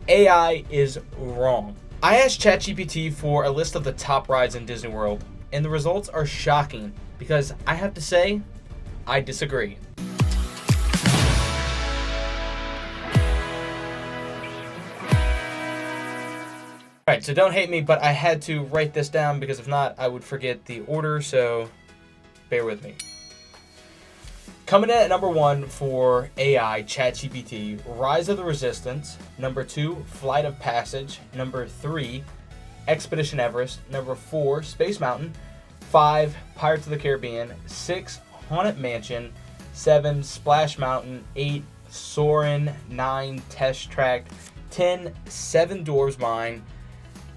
AI is wrong. I asked Chat GPT for a list of the top rides in Disney World, and the results are shocking because I have to say, I disagree. Alright, so don't hate me, but I had to write this down because if not, I would forget the order, so bear with me. Coming in at number 1 for AI, ChatGPT, Rise of the Resistance. Number 2, Flight of Passage. Number 3, Expedition Everest. Number 4, Space Mountain. 5, Pirates of the Caribbean. 6, Haunted Mansion. 7, Splash Mountain. 8, Soarin'. 9, Test Track. 10, Seven Dwarfs Mine.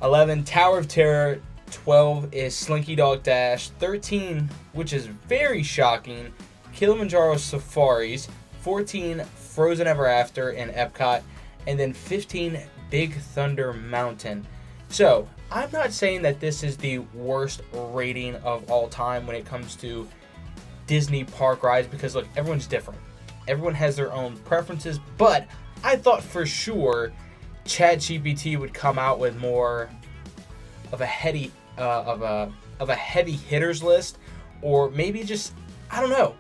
11, Tower of Terror. 12 is Slinky Dog Dash. 13, which is very shocking, Kilimanjaro Safaris. 14, Frozen Ever After in Epcot. And then 15, Big Thunder Mountain. So, I'm not saying that this is the worst rating of all time when it comes to Disney park rides, because look, everyone's different. Everyone has their own preferences, but I thought for sure ChatGPT would come out with more of a heady of a heavy hitters list, or maybe just, I don't know,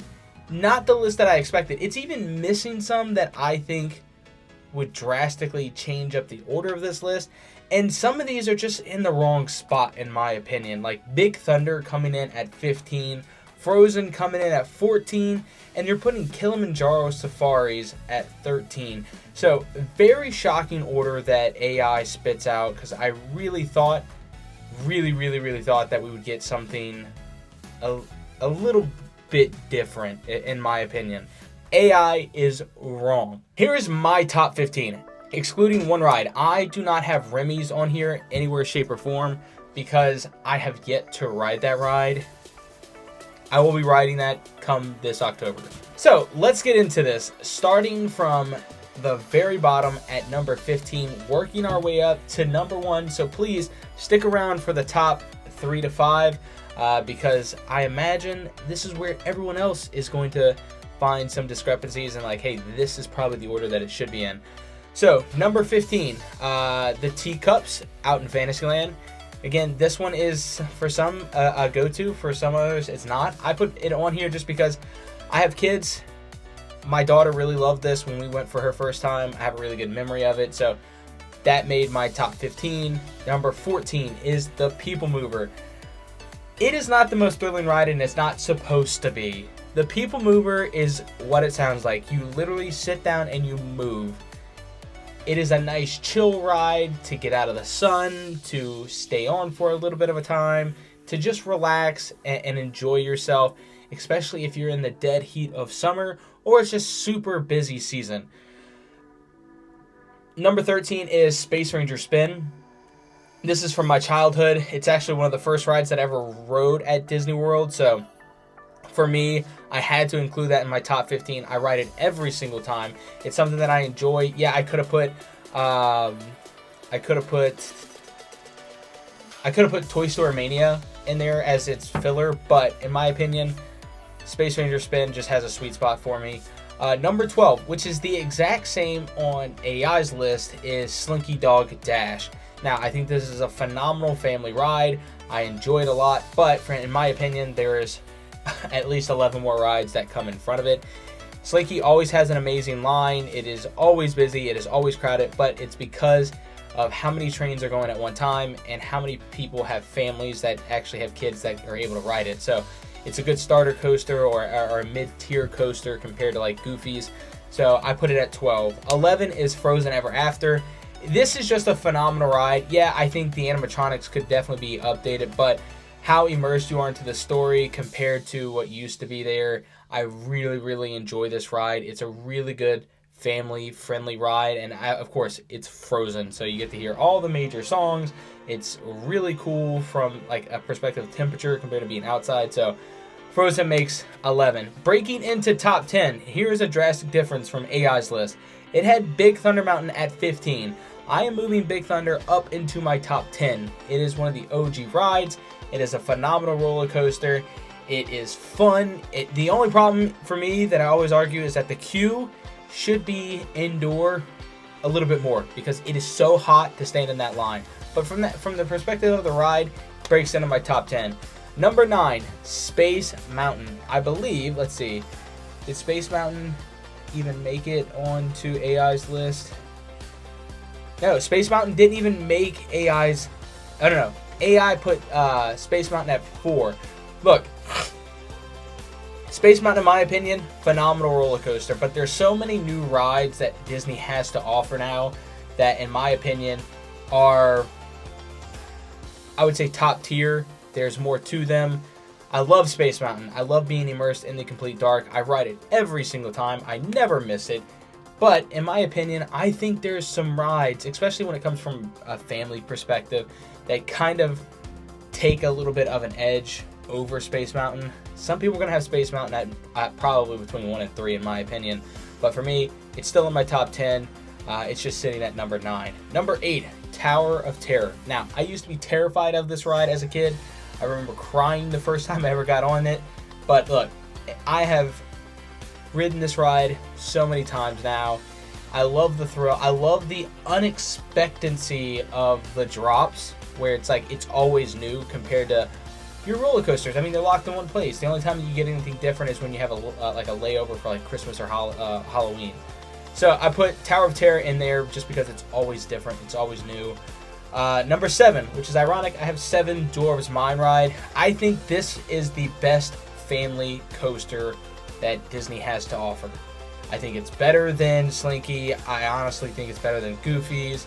not the list that I expected. It's even missing some that I think would drastically change up the order of this list, and some of these are just in the wrong spot in my opinion, like Big Thunder coming in at 15, Frozen coming in at 14, and you're putting Kilimanjaro Safaris at 13. So very shocking order that AI spits out, because I really thought, really thought that we would get something a little bit different, in my opinion. AI is wrong. Here is my top 15, excluding one ride. I do not have Remy's on here anywhere, shape, or form because I have yet to ride that ride. I will be riding that come this October. So let's get into this, starting from the very bottom at number 15, working our way up to number 1. So please stick around for the top 3 to 5 because I imagine this is where everyone else is going to find some discrepancies and like, hey, this is probably the order that it should be in. So number 15, the teacups out in Fantasyland. Again, this one is for some a go-to, for some others it's not. I put it on here just because I have kids. My daughter really loved this when we went for her first time. I have a really good memory of it, so that made my top 15. Number 14 is the People Mover. It is not the most thrilling ride, and it's not supposed to be. The People Mover is what it sounds like. You literally sit down and you move. It is a nice chill ride to get out of the sun, to stay on for a little bit of a time, to just relax and enjoy yourself, especially if you're in the dead heat of summer or it's just super busy season. Number 13 is Space Ranger Spin. This is from my childhood. It's actually one of the first rides that I ever rode at Disney World, so for me, I had to include that in my top 15. I ride it every single time. It's something that I enjoy. Yeah, I could have put Toy Story Mania in there as its filler, but in my opinion, Space Ranger Spin just has a sweet spot for me. Number 12, which is the exact same on AI's list, is Slinky Dog Dash. Now, I think this is a phenomenal family ride. I enjoy it a lot, but in my opinion, there is at least 11 more rides that come in front of it. Slinky always has an amazing line. It is always busy. It is always crowded, but it's because of how many trains are going at one time and how many people have families that actually have kids that are able to ride it. So it's a good starter coaster or a mid-tier coaster compared to like Goofy's. So I put it at 12. 11 is Frozen Ever After. This is just a phenomenal ride. Yeah, I think the animatronics could definitely be updated, but how immersed you are into the story compared to what used to be there, I really enjoy this ride. It's a really good family-friendly ride, and of course, it's Frozen, so you get to hear all the major songs. It's really cool from like a perspective of temperature compared to being outside, so Frozen makes 11. Breaking into top 10, here's a drastic difference from AI's list. It had Big Thunder Mountain at 15. I am moving Big Thunder up into my top 10. It is one of the OG rides. It is a phenomenal roller coaster. It is fun. The only problem for me that I always argue is that the queue should be indoor a little bit more because it is so hot to stand in that line. But from the perspective of the ride, it breaks into my top 10. Number 9, Space Mountain. I believe, let's see, did Space Mountain even make it onto AI's list? No, Space Mountain didn't even make AI's, I don't know. AI put Space Mountain at 4. Look, Space Mountain, in my opinion, phenomenal roller coaster. But there's so many new rides that Disney has to offer now that, in my opinion, are, I would say, top tier. There's more to them. I love Space Mountain. I love being immersed in the complete dark. I ride it every single time. I never miss it. But in my opinion, I think there's some rides, especially when it comes from a family perspective, that kind of take a little bit of an edge over Space Mountain. Some people are going to have Space Mountain at probably between 1 and 3 in my opinion. But for me, it's still in my top 10. It's just sitting at number 9. Number 8, Tower of Terror. Now, I used to be terrified of this ride as a kid. I remember crying the first time I ever got on it. But look, I have ridden this ride so many times now. I love the thrill. I love the unexpectancy of the drops, where it's like it's always new compared to your roller coasters. I mean, they're locked in one place. The only time you get anything different is when you have like a layover for like Christmas or Halloween. So I put Tower of Terror in there just because it's always different. It's always new. Number 7, which is ironic, I have 7, Dwarves Mine Ride. I think this is the best family coaster that Disney has to offer. I think it's better than Slinky. I honestly think it's better than Goofy's.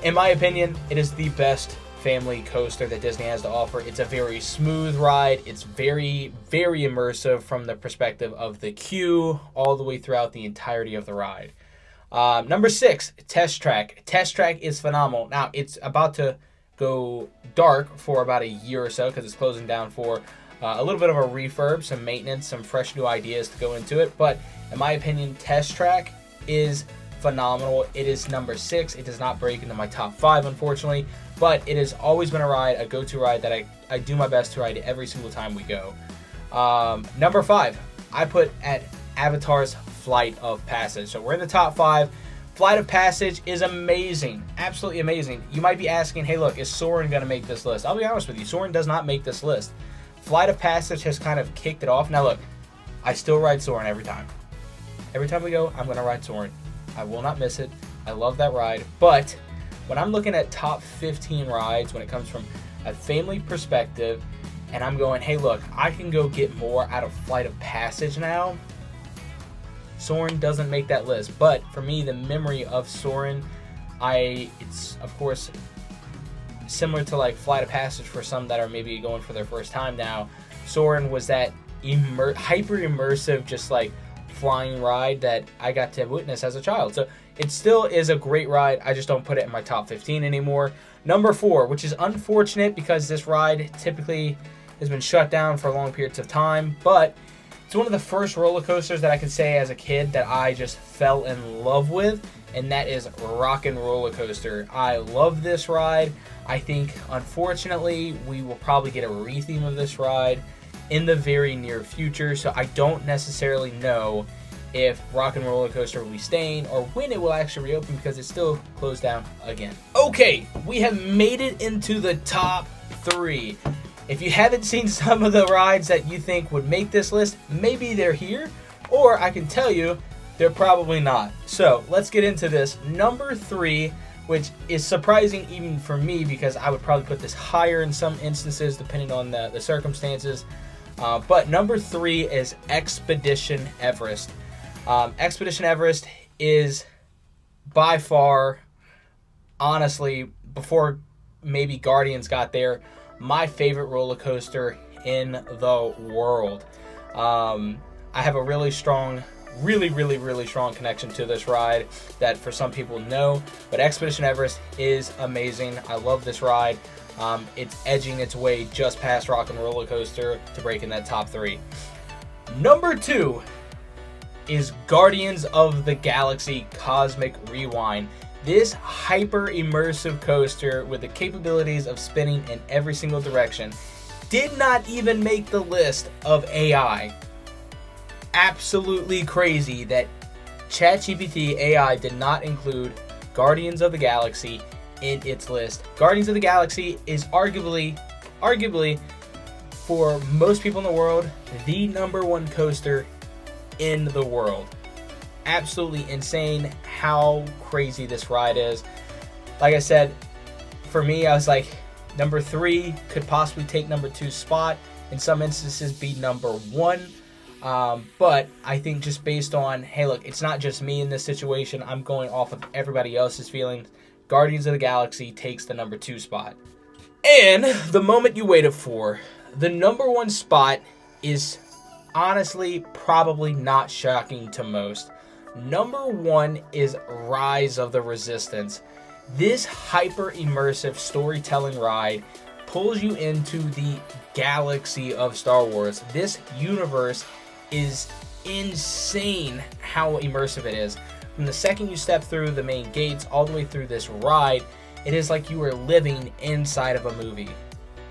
In my opinion, it is the best family coaster that Disney has to offer. It's a very smooth ride. It's very, very immersive from the perspective of the queue all the way throughout the entirety of the ride. Number 6, Test Track. Test Track is phenomenal. Now, it's about to go dark for about a year or so because it's closing down for a little bit of a refurb, some maintenance, some fresh new ideas to go into it. But in my opinion, Test Track is phenomenal. It is number 6. It does not break into my top 5, unfortunately. But it has always been a ride, a go-to ride that I do my best to ride every single time we go. Number 5, I put at Avatar's Flight of Passage. So we're in the top 5. Flight of Passage is amazing. Absolutely amazing. You might be asking, hey, look, is Soarin' going to make this list? I'll be honest with you. Soarin' does not make this list. Flight of Passage has kind of kicked it off. Now, look, I still ride Soarin' every time. Every time we go, I'm going to ride Soarin'. I will not miss it. I love that ride. But when I'm looking at top 15 rides, when it comes from a family perspective, and I'm going, hey, look, I can go get more out of Flight of Passage now, Soarin' doesn't make that list. But for me, the memory of Soarin', it's, of course, similar to like Flight of Passage for some that are maybe going for their first time now. Soarin' was that hyper immersive, just like flying ride that I got to witness as a child. So it still is a great ride. I just don't put it in my top 15 anymore. Number 4, which is unfortunate because this ride typically has been shut down for long periods of time, but it's one of the first roller coasters that I can say as a kid that I just fell in love with, and that is Rockin' Roller Coaster. I love this ride. I think, unfortunately, we will probably get a retheme of this ride in the very near future, so I don't necessarily know if Rockin' Roller Coaster will be staying or when it will actually reopen because it's still closed down again. Okay, we have made it into the top 3. If you haven't seen some of the rides that you think would make this list, maybe they're here, or I can tell you they're probably not. So let's get into this. Number 3, which is surprising even for me because I would probably put this higher in some instances depending on the circumstances. But number 3 is Expedition Everest. Expedition Everest is by far, honestly, before maybe Guardians got there, my favorite roller coaster in the world. I have a really strong, really strong connection to this ride that for some people know, but Expedition Everest is amazing. I love this ride. It's edging its way just past Rockin' Roller Coaster to break in that top 3. Number 2 is Guardians of the Galaxy Cosmic Rewind. This hyper immersive coaster with the capabilities of spinning in every single direction did not even make the list of AI. Absolutely crazy that Chat GPT AI did not include Guardians of the Galaxy in its list. Guardians of the Galaxy is arguably, for most people in the world, the #1 coaster in the world. Absolutely insane how crazy this ride is. Like I said, for me, I was like, number 3 could possibly take number 2's spot. In some instances, be number 1. But I think just based on, hey, look, it's not just me in this situation. I'm going off of everybody else's feelings. Guardians of the Galaxy takes the number 2 spot. And the moment you waited for, the number 1 spot is honestly probably not shocking to most. Number 1 is Rise of the Resistance. This hyper-immersive storytelling ride pulls you into the galaxy of Star Wars. This universe is insane how immersive it is. From the second you step through the main gates all the way through this ride, it is like you are living inside of a movie.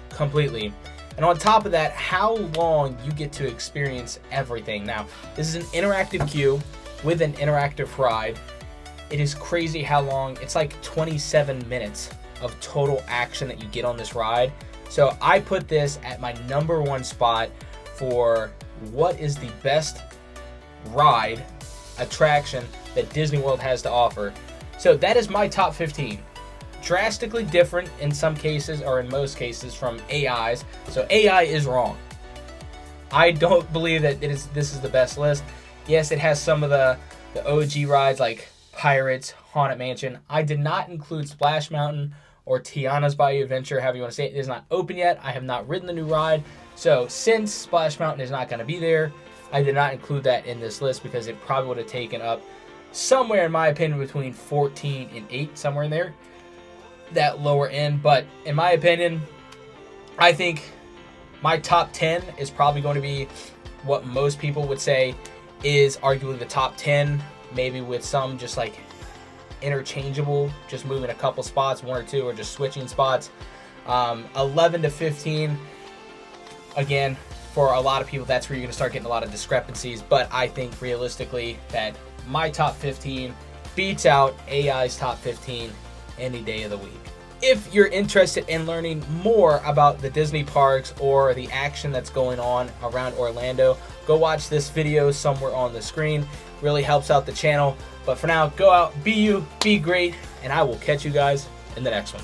Completely. And on top of that, how long you get to experience everything. Now, this is an interactive queue with an interactive ride. It is crazy how long. It's like 27 minutes of total action that you get on this ride. So I put this at my number 1 spot for what is the best ride attraction that Disney World has to offer. So that is my top 15. Drastically different in some cases, or in most cases, from AI's. So AI is wrong. I don't believe that this is the best list. Yes, it has some of the OG rides like Pirates, Haunted Mansion. I did not include Splash Mountain or Tiana's Bayou Adventure, however you want to say it. It is not open yet. I have not ridden the new ride. So since Splash Mountain is not going to be there, I did not include that in this list because it probably would have taken up somewhere, in my opinion, between 14 and 8, somewhere in there, that lower end. But in my opinion, I think my top 10 is probably going to be what most people would say is arguably the top 10, maybe with some just like interchangeable, just moving a couple spots, 1 or 2, or just switching spots. 11 to 15, again, for a lot of people, that's where you're going to start getting a lot of discrepancies. But I think realistically that my top 15 beats out AI's top 15 any day of the week. If you're interested in learning more about the Disney parks or the action that's going on around Orlando, go watch this video somewhere on the screen. Really helps out the channel. But for now, go out, be you, be great, and I will catch you guys in the next one.